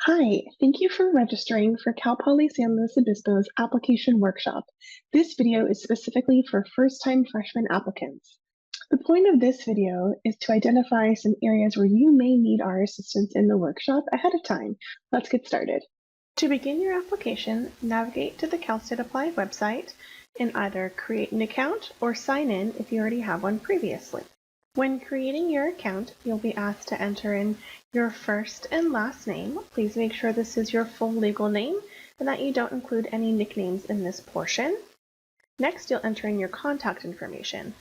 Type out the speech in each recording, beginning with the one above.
Hi, thank you for registering for Cal Poly San Luis Obispo's application workshop. This video is specifically for first-time freshman applicants. The point of this video is to identify some areas where you may need our assistance in the workshop ahead of time. Let's get started. To begin your application, navigate to the Cal State Apply website and either create an account or sign in if you already have one previously. When creating your account, you'll be asked to enter in your first and last name. Please make sure this is your full legal name and that you don't include any nicknames in this portion. Next, you'll enter in your contact information.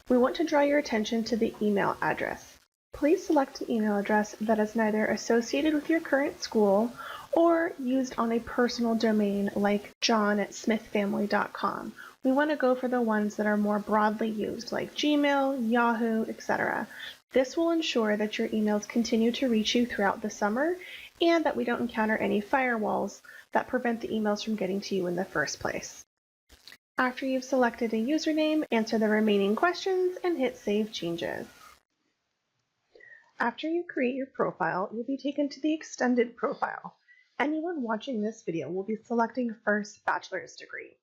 We want to draw your attention to the email address. Please select an email address that is neither associated with your current school or used on a personal domain like john@smithfamily.com. We want to go for the ones that are more broadly used like Gmail, Yahoo, etc. This will ensure that your emails continue to reach you throughout the summer and that we don't encounter any firewalls that prevent the emails from getting to you in the first place. After you've selected a username, answer the remaining questions and hit Save Changes. After you create your profile, you'll be taken to the extended profile. Anyone watching this video will be selecting first bachelor's degree.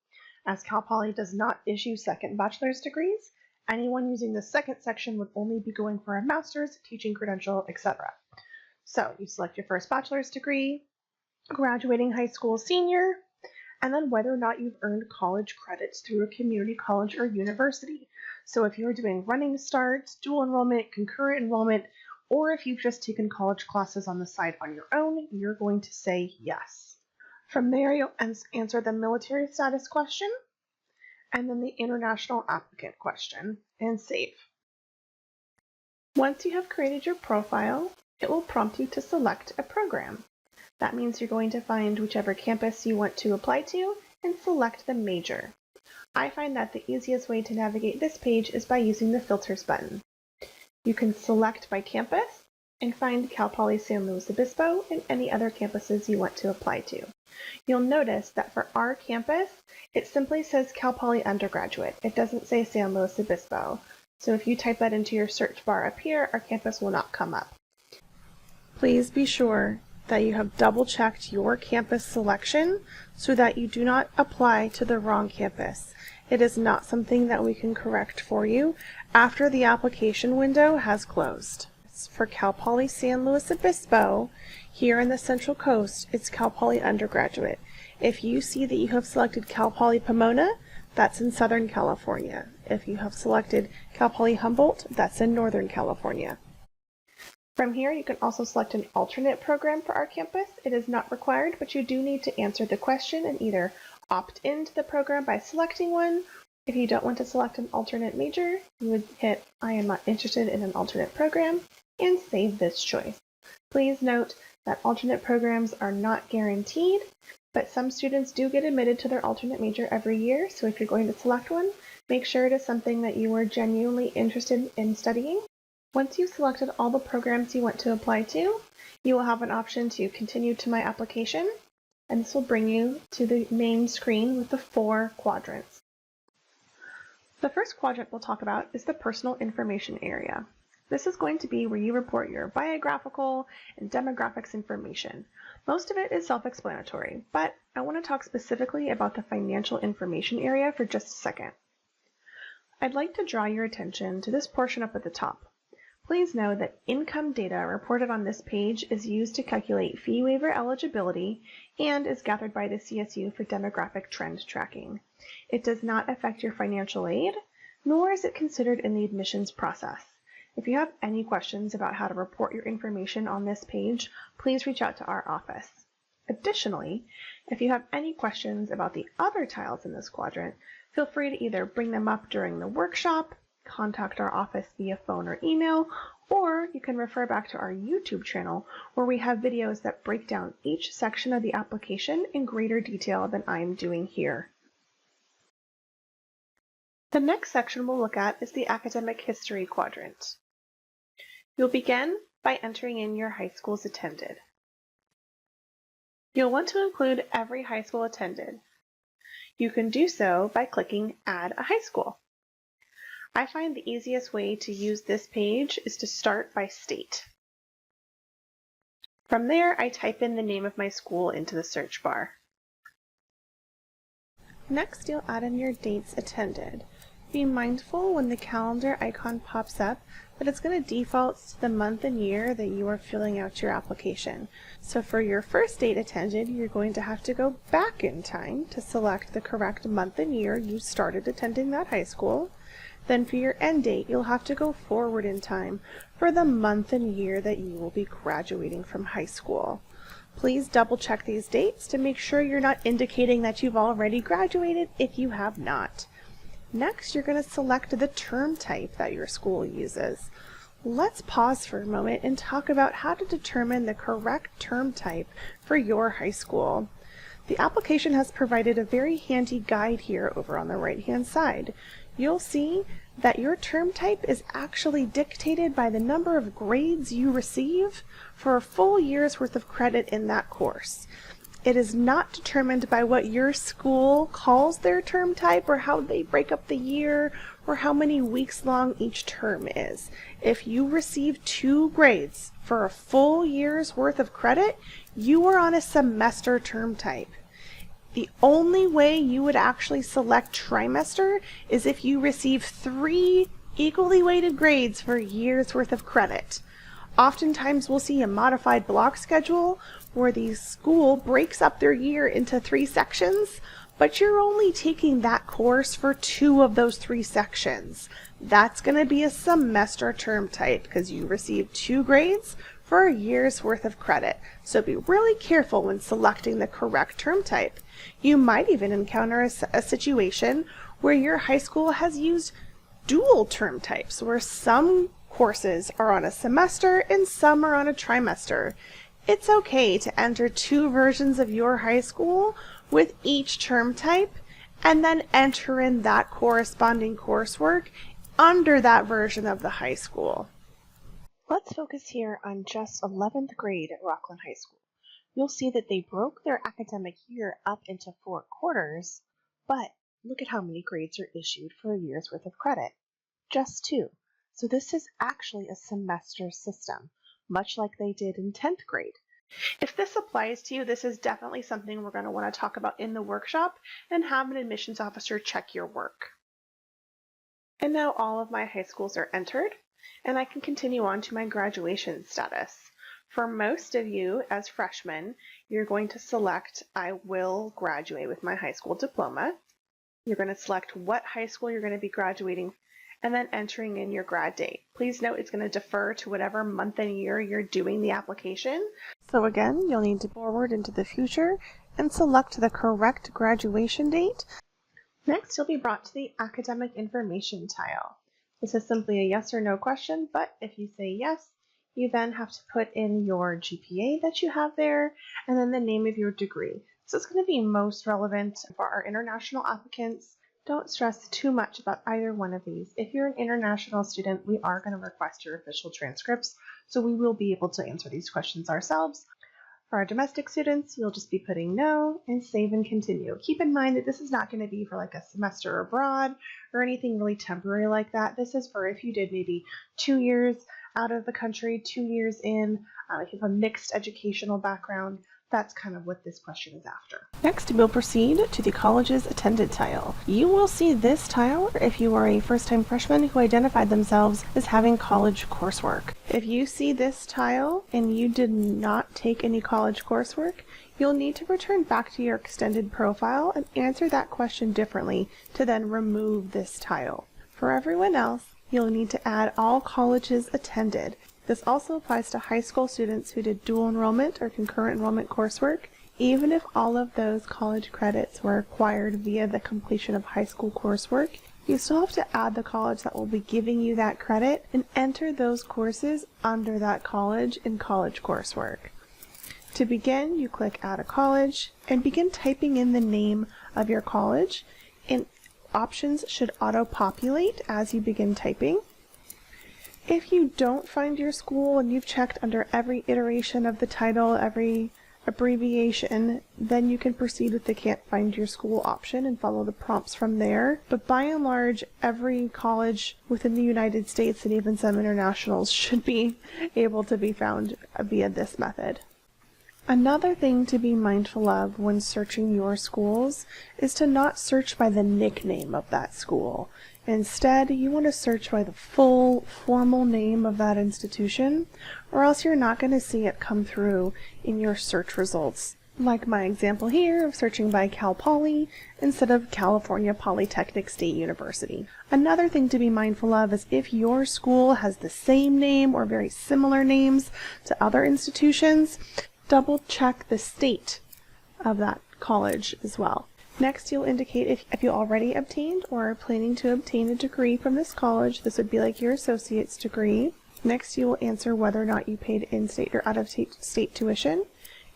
As Cal Poly does not issue second bachelor's degrees, anyone using the second section would only be going for a master's, teaching credential, etc. So you select your first bachelor's degree, graduating high school senior, and then whether or not you've earned college credits through a community college or university. So if you're doing running start, dual enrollment, concurrent enrollment, or if you've just taken college classes on the side on your own, you're going to say yes. From there, you'll answer the military status question, and then the international applicant question, and save. Once you have created your profile, it will prompt you to select a program. That means you're going to find whichever campus you want to apply to and select the major. I find that the easiest way to navigate this page is by using the filters button. You can select by campus and find Cal Poly San Luis Obispo and any other campuses you want to apply to. You'll notice that for our campus, it simply says Cal Poly undergraduate. It doesn't say San Luis Obispo. So if you type that into your search bar up here, our campus will not come up. Please be sure that you have double-checked your campus selection so that you do not apply to the wrong campus. It is not something that we can correct for you after the application window has closed. For Cal Poly San Luis Obispo, here in the Central Coast, it's Cal Poly undergraduate. If you see that you have selected Cal Poly Pomona, that's in Southern California. If you have selected Cal Poly Humboldt, that's in Northern California. From here, you can also select an alternate program for our campus. It is not required, but you do need to answer the question and either opt into the program by selecting one. If you don't want to select an alternate major, you would hit I am not interested in an alternate program and save this choice. Please note that alternate programs are not guaranteed, but some students do get admitted to their alternate major every year, so if you're going to select one, make sure it is something that you are genuinely interested in studying. Once you've selected all the programs you want to apply to, you will have an option to continue to my application, and this will bring you to the main screen with the 4 quadrants. The first quadrant we'll talk about is the personal information area. This is going to be where you report your biographical and demographics information. Most of it is self-explanatory, but I want to talk specifically about the financial information area for just a second. I'd like to draw your attention to this portion up at the top. Please know that income data reported on this page is used to calculate fee waiver eligibility and is gathered by the CSU for demographic trend tracking. It does not affect your financial aid, nor is it considered in the admissions process. If you have any questions about how to report your information on this page, please reach out to our office. Additionally, if you have any questions about the other tiles in this quadrant, feel free to either bring them up during the workshop, contact our office via phone or email, or you can refer back to our YouTube channel where we have videos that break down each section of the application in greater detail than I'm doing here. The next section we'll look at is the academic history quadrant. You'll begin by entering in your high schools attended. You'll want to include every high school attended. You can do so by clicking Add a High School. I find the easiest way to use this page is to start by state. From there, I type in the name of my school into the search bar. Next, you'll add in your dates attended. Be mindful when the calendar icon pops up that it's going to default to the month and year that you are filling out your application. So for your first date attended, you're going to have to go back in time to select the correct month and year you started attending that high school. Then for your end date, you'll have to go forward in time for the month and year that you will be graduating from high school. Please double check these dates to make sure you're not indicating that you've already graduated if you have not. Next, you're going to select the term type that your school uses. Let's pause for a moment and talk about how to determine the correct term type for your high school. The application has provided a very handy guide here over on the right-hand side. You'll see that your term type is actually dictated by the number of grades you receive for a full year's worth of credit in that course. It is not determined by what your school calls their term type or how they break up the year or how many weeks long each term is. If you receive 2 grades for a full year's worth of credit, you are on a semester term type. The only way you would actually select trimester is if you receive 3 equally weighted grades for a year's worth of credit. Oftentimes we'll see a modified block schedule where the school breaks up their year into 3 sections, but you're only taking that course for 2 of those 3 sections. That's going to be a semester term type because you received 2 grades for a year's worth of credit. So be really careful when selecting the correct term type. You might even encounter a situation where your high school has used dual term types, where some courses are on a semester and some are on a trimester. It's okay to enter 2 versions of your high school with each term type and then enter in that corresponding coursework under that version of the high school. Let's focus here on just 11th grade at Rockland High School. You'll see that they broke their academic year up into 4 quarters, but look at how many grades are issued for a year's worth of credit. Just 2. So this is actually a semester system, much like they did in 10th grade. If this applies to you, this is definitely something we're going to want to talk about in the workshop and have an admissions officer check your work. And now all of my high schools are entered, and I can continue on to my graduation status. For most of you as freshmen, you're going to select I will graduate with my high school diploma. You're going to select what high school you're going to be graduating and then entering in your grad date. Please note it's going to defer to whatever month and year you're doing the application. So again, you'll need to forward into the future and select the correct graduation date. Next, you'll be brought to the academic information tile. This is simply a yes or no question, but if you say yes, you then have to put in your GPA that you have there and then the name of your degree. So it's going to be most relevant for our international applicants. Don't stress too much about either one of these. If you're an international student, we are going to request your official transcripts, so we will be able to answer these questions ourselves. For our domestic students, you'll just be putting no and save and continue. Keep in mind that this is not going to be for like a semester abroad or anything really temporary like that. This is for if you did maybe 2 years out of the country, 2 years in, if you have a mixed educational background. That's kind of what this question is after. Next, we'll proceed to the colleges attended tile. You will see this tile if you are a first-time freshman who identified themselves as having college coursework. If you see this tile and you did not take any college coursework, you'll need to return back to your extended profile and answer that question differently to then remove this tile. For everyone else, you'll need to add all colleges attended. This also applies to high school students who did dual enrollment or concurrent enrollment coursework, even if all of those college credits were acquired via the completion of high school coursework. You still have to add the college that will be giving you that credit and enter those courses under that college in college coursework. To begin, you click Add a College and begin typing in the name of your college, and options should auto-populate as you begin typing. If you don't find your school and you've checked under every iteration of the title, every abbreviation, then you can proceed with the Can't Find Your School option and follow the prompts from there. But by and large, every college within the United States and even some internationals should be able to be found via this method. Another thing to be mindful of when searching your schools is to not search by the nickname of that school. Instead, you want to search by the full, formal name of that institution, or else you're not going to see it come through in your search results. Like my example here of searching by Cal Poly instead of California Polytechnic State University. Another thing to be mindful of is if your school has the same name or very similar names to other institutions, double check the state of that college as well. Next, you'll indicate if you already obtained or are planning to obtain a degree from this college. This would be like your associate's degree. Next, you will answer whether or not you paid in-state or out-of-state tuition.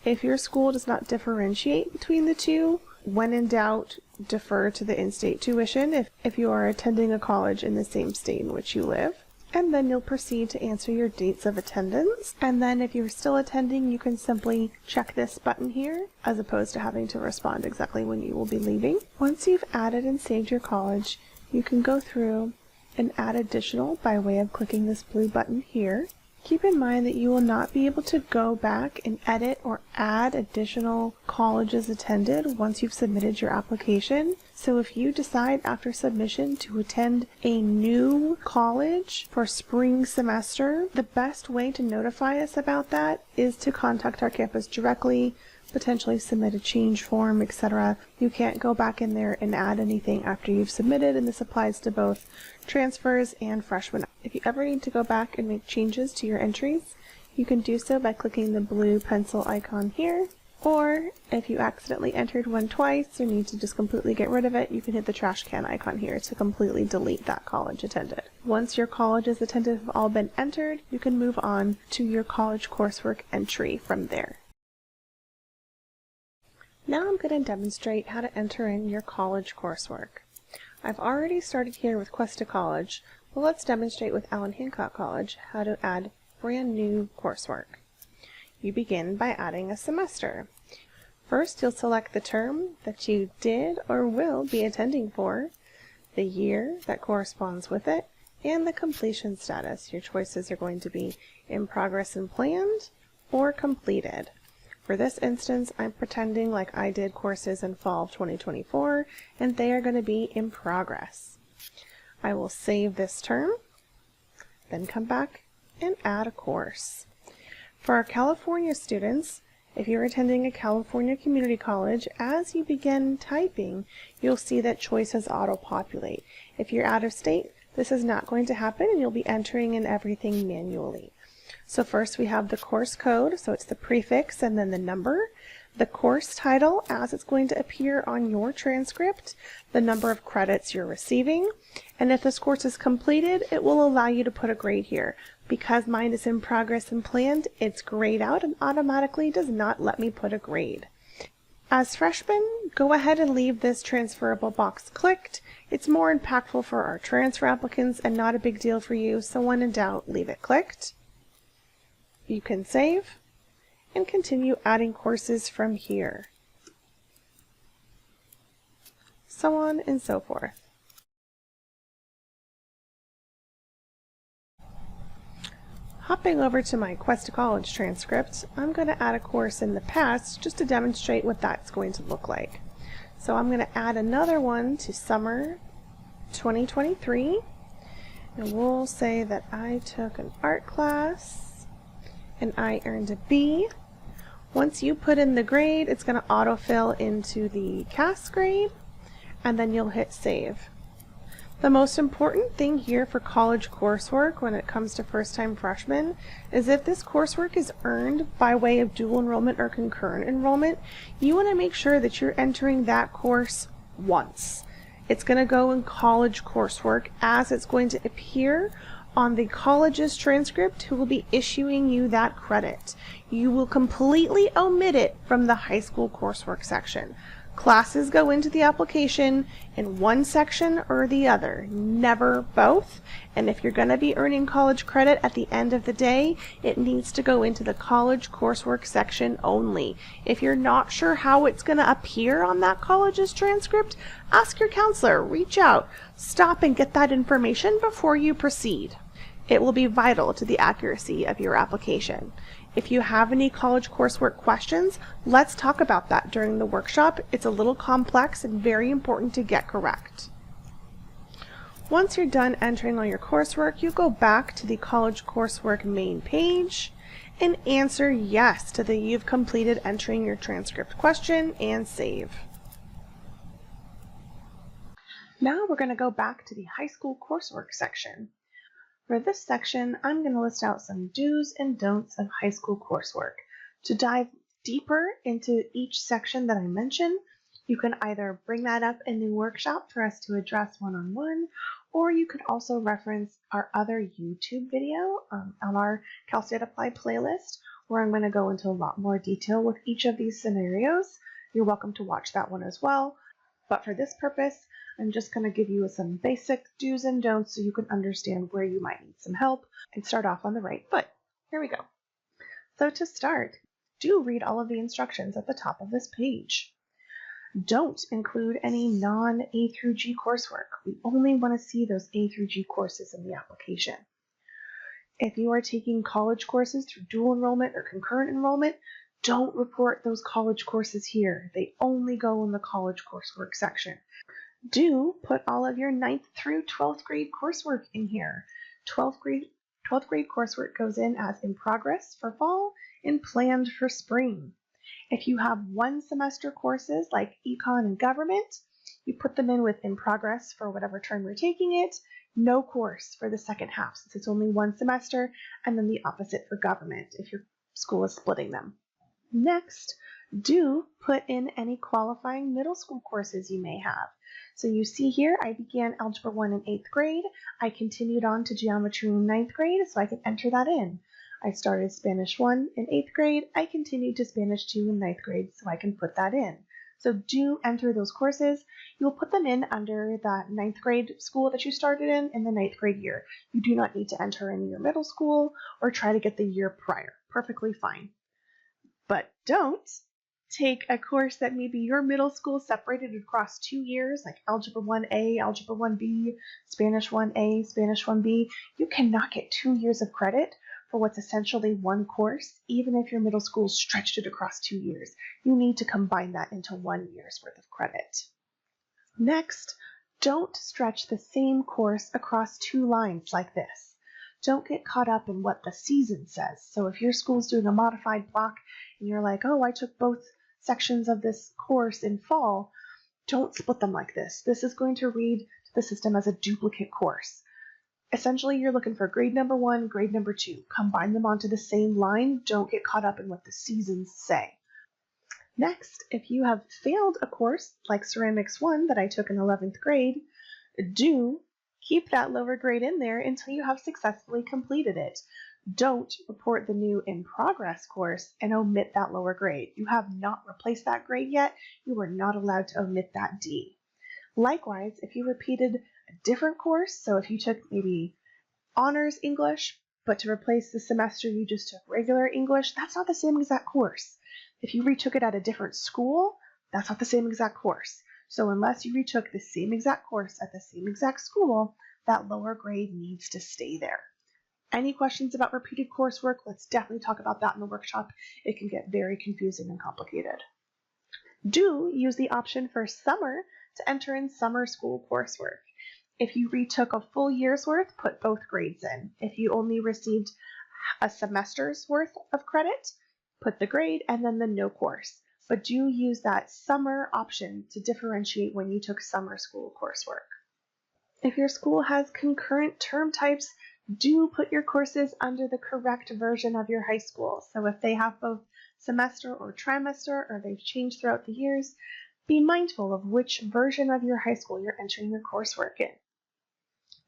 If your school does not differentiate between the two, when in doubt, defer to the in-state tuition if you are attending a college in the same state in which you live. And then you'll proceed to answer your dates of attendance. And then if you're still attending, you can simply check this button here, as opposed to having to respond exactly when you will be leaving. Once you've added and saved your college, you can go through and add additional by way of clicking this blue button here. Keep in mind that you will not be able to go back and edit or add additional colleges attended once you've submitted your application. So if you decide after submission to attend a new college for spring semester, the best way to notify us about that is to contact our campus directly, potentially submit a change form, etc. You can't go back in there and add anything after you've submitted, and this applies to both transfers and freshmen. If you ever need to go back and make changes to your entries, you can do so by clicking the blue pencil icon here, or if you accidentally entered one twice or need to just completely get rid of it, you can hit the trash can icon here to completely delete that college attended. Once your colleges attended have all been entered, you can move on to your college coursework entry from there. Now I'm going to demonstrate how to enter in your college coursework. I've already started here with Cuesta College, but let's demonstrate with Allen Hancock College how to add brand new coursework. You begin by adding a semester. First, you'll select the term that you did or will be attending for, the year that corresponds with it, and the completion status. Your choices are going to be in progress and planned or completed. For this instance, I'm pretending like I did courses in fall of 2024, and they are going to be in progress. I will save this term, then come back and add a course. For our California students, if you're attending a California community college, as you begin typing, you'll see that choices auto-populate. If you're out of state, this is not going to happen, and you'll be entering in everything manually. So first we have the course code, so it's the prefix and then the number, the course title as it's going to appear on your transcript, the number of credits you're receiving, and if this course is completed, it will allow you to put a grade here. Because mine is in progress and planned, it's grayed out and automatically does not let me put a grade. As freshmen, go ahead and leave this transferable box clicked. It's more impactful for our transfer applicants and not a big deal for you, so when in doubt, leave it clicked. You can save and continue adding courses from here, so on and so forth. Hopping over to my Cuesta College transcript, I'm going to add a course in the past just to demonstrate what that's going to look like. So I'm going to add another one to summer 2023, and we'll say that I took an art class and I earned a B. Once you put in the grade, it's going to autofill into the CAS grade, and then you'll hit save. The most important thing here for college coursework when it comes to first-time freshmen is if this coursework is earned by way of dual enrollment or concurrent enrollment, you want to make sure that you're entering that course once. It's going to go in college coursework as it's going to appear on the college's transcript who will be issuing you that credit. You will completely omit it from the high school coursework section. Classes go into the application in one section or the other, never both. And if you're going to be earning college credit at the end of the day, it needs to go into the college coursework section only. If you're not sure how it's going to appear on that college's transcript, ask your counselor, reach out, stop and get that information before you proceed. It will be vital to the accuracy of your application. If you have any college coursework questions, let's talk about that during the workshop. It's a little complex and very important to get correct. Once you're done entering all your coursework, you go back to the college coursework main page and answer yes to the "You've completed entering your transcript" question and save. Now we're going to go back to the high school coursework section. For this section, I'm going to list out some do's and don'ts of high school coursework. To dive deeper into each section that I mentioned, you can either bring that up in the workshop for us to address one-on-one, or you could also reference our other YouTube video on our Cal State Apply playlist, where I'm going to go into a lot more detail with each of these scenarios. You're welcome to watch that one as well. But for this purpose, I'm just going to give you some basic do's and don'ts so you can understand where you might need some help and start off on the right foot. Here we go. So to start, do read all of the instructions at the top of this page. Don't include any non-A through G coursework. We only want to see those A through G courses in the application. If you are taking college courses through dual enrollment or concurrent enrollment, don't report those college courses here. They only go in the college coursework section. Do put all of your 9th through 12th grade coursework in here. 12th grade coursework goes in as in progress for fall and planned for spring. If you have one semester courses like econ and government, you put them in with in progress for whatever term you're taking it, no course for the second half since it's only one semester, and then the opposite for government if your school is splitting them. Next, do put in any qualifying middle school courses you may have. So you see here, I began Algebra 1 in 8th grade. I continued on to Geometry in 9th grade, so I can enter that in. I started Spanish 1 in 8th grade. I continued to Spanish 2 in 9th grade, so I can put that in. So do enter those courses. You'll put them in under that 9th grade school that you started in the 9th grade year. You do not need to enter in your middle school or try to get the year prior. Perfectly fine. But don't take a course that maybe your middle school separated across 2 years, like Algebra 1A, Algebra 1B, Spanish 1A, Spanish 1B. You cannot get 2 years of credit for what's essentially one course, even if your middle school stretched it across 2 years. You need to combine that into 1 year's worth of credit. Next, don't stretch the same course across 2 lines like this. Don't get caught up in what the season says. So if your school's doing a modified block and you're like, oh, I took both sections of this course in fall, don't split them like this. This is going to read to the system as a duplicate course. Essentially, you're looking for grade number 1, grade number 2. Combine them onto the same line. Don't get caught up in what the seasons say. Next, if you have failed a course like Ceramics 1 that I took in 11th grade, do keep that lower grade in there until you have successfully completed it. Don't report the new in progress course and omit that lower grade. You have not replaced that grade yet. You are not allowed to omit that D. Likewise, if you repeated a different course, so if you took maybe honors English, but to replace the semester you just took regular English, that's not the same exact course. If you retook it at a different school, that's not the same exact course. So unless you retook the same exact course at the same exact school, that lower grade needs to stay there. Any questions about repeated coursework? Let's definitely talk about that in the workshop. It can get very confusing and complicated. Do use the option for summer to enter in summer school coursework. If you retook a full year's worth, put both grades in. If you only received a semester's worth of credit, put the grade and then the no course. But do use that summer option to differentiate when you took summer school coursework. If your school has concurrent term types, do put your courses under the correct version of your high school. So if they have both semester or trimester or they've changed throughout the years, be mindful of which version of your high school you're entering your coursework in.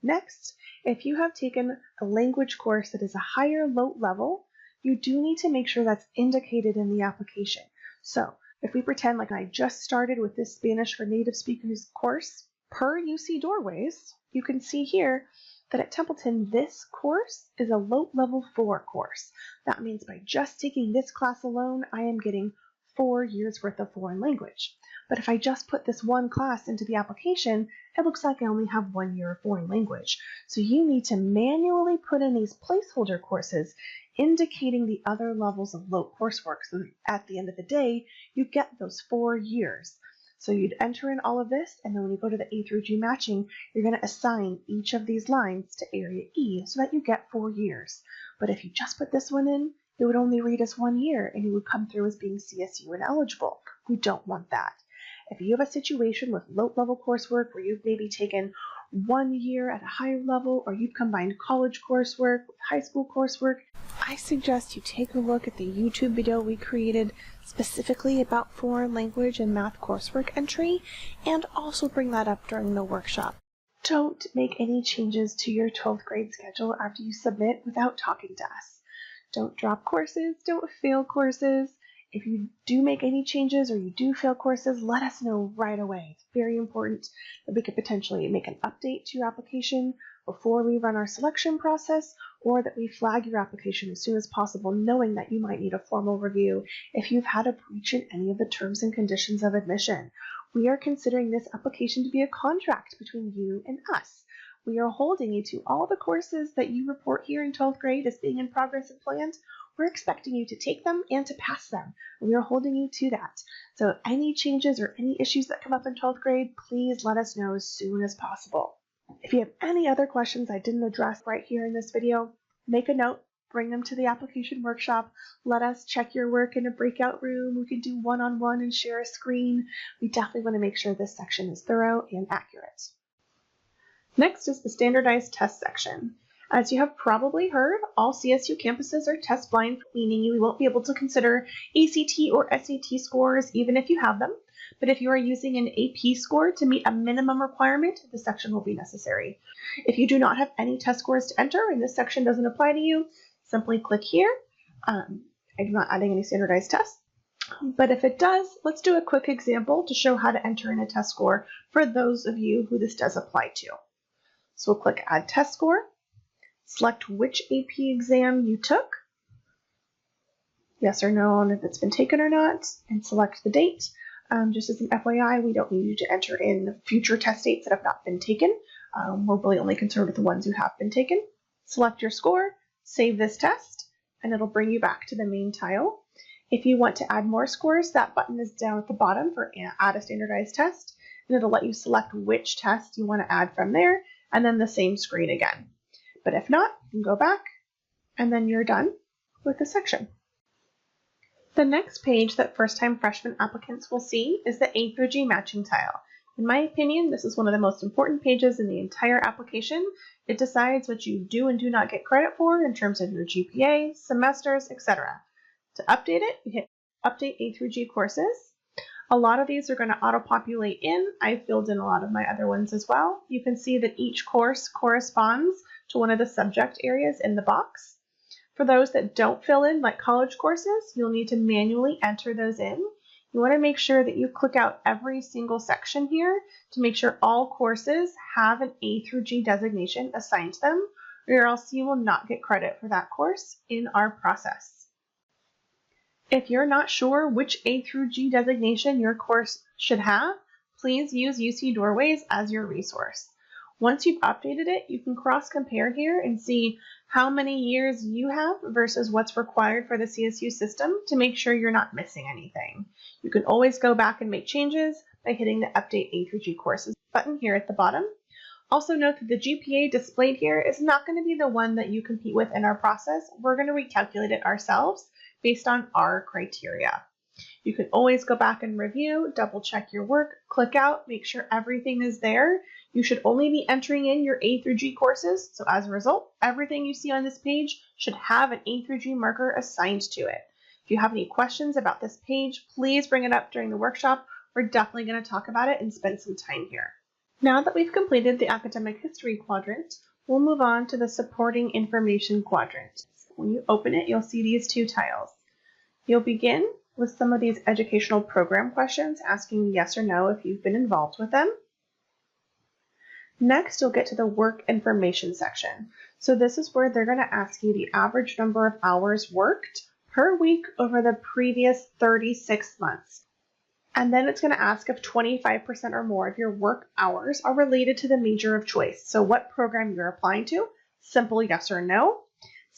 Next, if you have taken a language course that is a higher LOT level, you do need to make sure that's indicated in the application. So if we pretend like I just started with this Spanish for Native Speakers course, per UC Doorways, you can see here that at Templeton, this course is a LOT level 4 course. That means by just taking this class alone, I am getting 4 years worth of foreign language. But if I just put this one class into the application, it looks like I only have 1 year of foreign language. So you need to manually put in these placeholder courses indicating the other levels of LOAT coursework so that at the end of the day, you get those 4 years. So you'd enter in all of this, and then when you go to the A through G matching, you're going to assign each of these lines to Area E so that you get 4 years. But if you just put this one in, it would only read as 1 year, and you would come through as being CSU ineligible. We don't want that. If you have a situation with LOAT level coursework where you've maybe taken 1 year at a higher level, or you've combined college coursework with high school coursework, I suggest you take a look at the YouTube video we created specifically about foreign language and math coursework entry, and also bring that up during the workshop. Don't make any changes to your 12th grade schedule after you submit without talking to us. Don't drop courses, don't fail courses. If you do make any changes or you do fail courses, let us know right away. It's very important that we could potentially make an update to your application before we run our selection process, or that we flag your application as soon as possible, knowing that you might need a formal review if you've had a breach in any of the terms and conditions of admission. We are considering this application to be a contract between you and us. We are holding you to all the courses that you report here in 12th grade as being in progress and planned. We're expecting you to take them and to pass them. We are holding you to that. So any changes or any issues that come up in 12th grade, please let us know as soon as possible. If you have any other questions I didn't address right here in this video, make a note, bring them to the application workshop. Let us check your work in a breakout room. We can do one-on-one and share a screen. We definitely want to make sure this section is thorough and accurate. Next is the standardized test section. As you have probably heard, all CSU campuses are test blind, meaning you won't be able to consider ACT or SAT scores even if you have them. But if you are using an AP score to meet a minimum requirement, this section will be necessary. If you do not have any test scores to enter and this section doesn't apply to you, simply click here. I'm not adding any standardized tests. But if it does, let's do a quick example to show how to enter in a test score for those of you who this does apply to. So we'll click Add Test Score. Select which AP exam you took, yes or no on if it's been taken or not, and select the date. Just as an FYI, we don't need you to enter in future test dates that have not been taken. We're really only concerned with the ones who have been taken. Select your score, save this test, and it'll bring you back to the main tile. If you want to add more scores, that button is down at the bottom for Add a Standardized Test, and it'll let you select which test you want to add from there, and then the same screen again. But if not, you can go back, and then you're done with the section. The next page that first-time freshman applicants will see is the A through G matching tile. In my opinion, this is one of the most important pages in the entire application. It decides what you do and do not get credit for in terms of your GPA, semesters, etc. To update it, you hit Update A through G courses. A lot of these are going to auto-populate in. I filled in a lot of my other ones as well. You can see that each course corresponds to one of the subject areas in the box. For those that don't fill in, like college courses, you'll need to manually enter those in. You want to make sure that you click out every single section here to make sure all courses have an A through G designation assigned to them, or else you will not get credit for that course in our process. If you're not sure which A through G designation your course should have, please use UC Doorways as your resource. Once you've updated it, you can cross-compare here and see how many years you have versus what's required for the CSU system to make sure you're not missing anything. You can always go back and make changes by hitting the Update A through G Courses button here at the bottom. Also note that the GPA displayed here is not going to be the one that you compete with in our process. We're going to recalculate it ourselves based on our criteria. You can always go back and review, double check your work, click out, make sure everything is there. You should only be entering in your A through G courses, so as a result, everything you see on this page should have an A through G marker assigned to it. If you have any questions about this page, please bring it up during the workshop. We're definitely going to talk about it and spend some time here. Now that we've completed the academic history quadrant, we'll move on to the supporting information quadrant. When you open it, you'll see these two tiles. You'll begin with some of these educational program questions, asking yes or no if you've been involved with them. Next, you'll get to the work information section. So this is where they're going to ask you the average number of hours worked per week over the previous 36 months. And then it's going to ask if 25% or more of your work hours are related to the major of choice. So what program you're applying to, simple yes or no.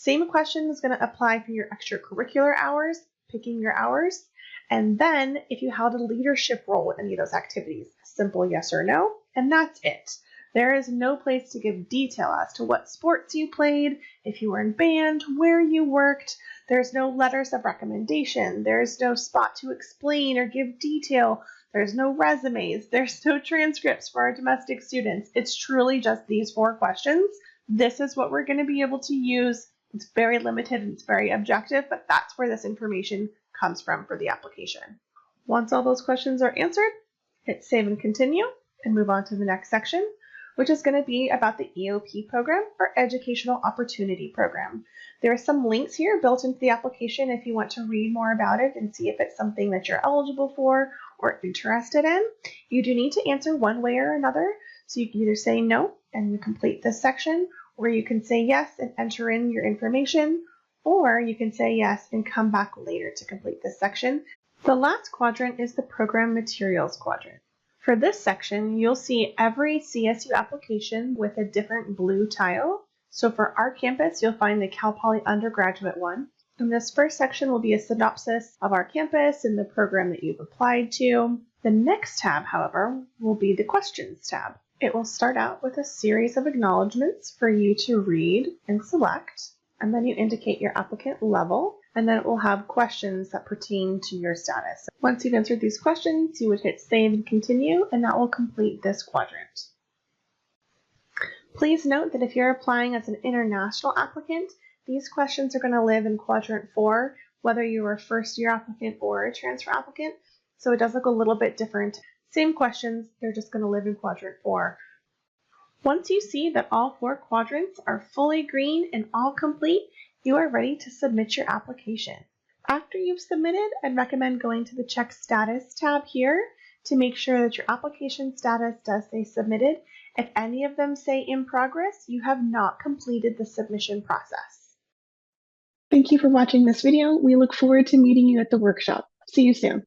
Same question is going to apply for your extracurricular hours, picking your hours. And then if you held a leadership role with any of those activities, simple yes or no, and that's it. There is no place to give detail as to what sports you played, if you were in band, where you worked. There's no letters of recommendation. There's no spot to explain or give detail. There's no resumes. There's no transcripts for our domestic students. It's truly just these 4 questions. This is what we're going to be able to use. It's very limited and it's very objective, but that's where this information comes from for the application. Once all those questions are answered, hit save and continue and move on to the next section, which is going to be about the EOP program, or Educational Opportunity Program. There are some links here built into the application if you want to read more about it and see if it's something that you're eligible for or interested in. You do need to answer one way or another, so you can either say no and you complete this section, or you can say yes and enter in your information, or you can say yes and come back later to complete this section. The last quadrant is the Program Materials quadrant. For this section, you'll see every CSU application with a different blue tile. So for our campus, you'll find the Cal Poly undergraduate one. And this first section will be a synopsis of our campus and the program that you've applied to. The next tab, however, will be the questions tab. It will start out with a series of acknowledgments for you to read and select, and then you indicate your applicant level, and then it will have questions that pertain to your status. Once you've answered these questions, you would hit save and continue, and that will complete this quadrant. Please note that if you're applying as an international applicant, these questions are going to live in quadrant 4, whether you're a first-year applicant or a transfer applicant, so it does look a little bit different. Same questions, they're just going to live in quadrant 4. Once you see that all 4 quadrants are fully green and all complete, you are ready to submit your application. After you've submitted, I'd recommend going to the Check Status tab here to make sure that your application status does say submitted. If any of them say in progress, you have not completed the submission process. Thank you for watching this video. We look forward to meeting you at the workshop. See you soon.